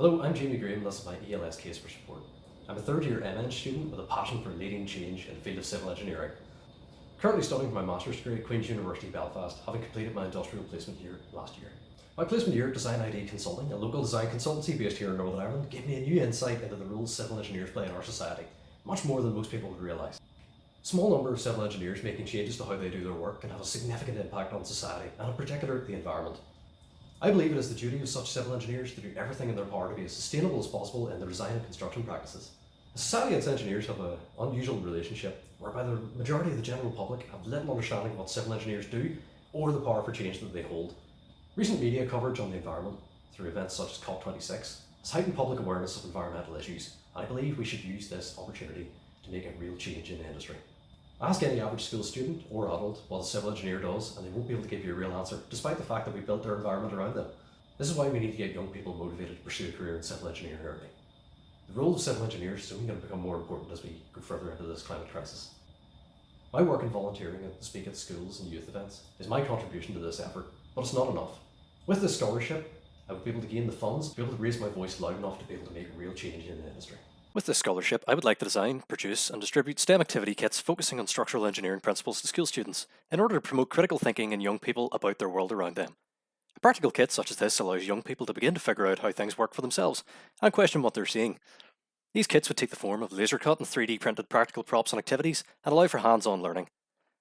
Hello, I'm Jamie Graham and this is my ELS case for support. I'm a third year MN student with a passion for leading change in the field of civil engineering. Currently studying for my master's degree at Queen's University Belfast, having completed my industrial placement year last year. My placement year at Design ID Consulting, a local design consultancy based here in Northern Ireland, gave me a new insight into the role civil engineers play in our society, much more than most people would realise. A small number of civil engineers making changes to how they do their work can have a significant impact on society, and in particular the environment. I believe it is the duty of such civil engineers to do everything in their power to be as sustainable as possible in their design and construction practices. Society and its engineers have an unusual relationship whereby the majority of the general public have little understanding of what civil engineers do or the power for change that they hold. Recent media coverage on the environment through events such as COP26 has heightened public awareness of environmental issues, and I believe we should use this opportunity to make a real change in the industry. Ask any average school student or adult what a civil engineer does and they won't be able to give you a real answer, despite the fact that we built their environment around them. This is why we need to get young people motivated to pursue a career in civil engineering early. The role of civil engineers is only going to become more important as we go further into this climate crisis. My work in volunteering and speak at schools and youth events is my contribution to this effort, but it's not enough. With this scholarship, I will be able to gain the funds to be able to raise my voice loud enough to be able to make a real change in the industry. With this scholarship, I would like to design, produce and distribute STEM activity kits focusing on structural engineering principles to school students in order to promote critical thinking in young people about their world around them. A practical kit such as this allows young people to begin to figure out how things work for themselves and question what they're seeing. These kits would take the form of laser cut and 3D printed practical props and activities and allow for hands-on learning.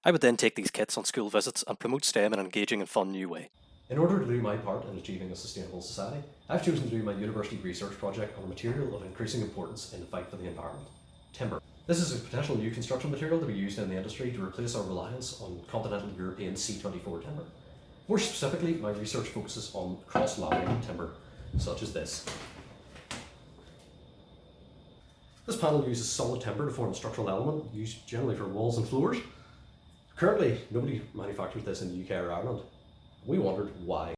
I would then take these kits on school visits and promote STEM in an engaging and fun new way. In order to do my part in achieving a sustainable society, I've chosen to do my university research project on a material of increasing importance in the fight for the environment: timber. This is a potential new construction material to be used in the industry to replace our reliance on continental European C24 timber. More specifically, my research focuses on cross-laminated timber, such as this. This panel uses solid timber to form a structural element used generally for walls and floors. Currently, nobody manufactures this in the UK or Ireland. We wondered why.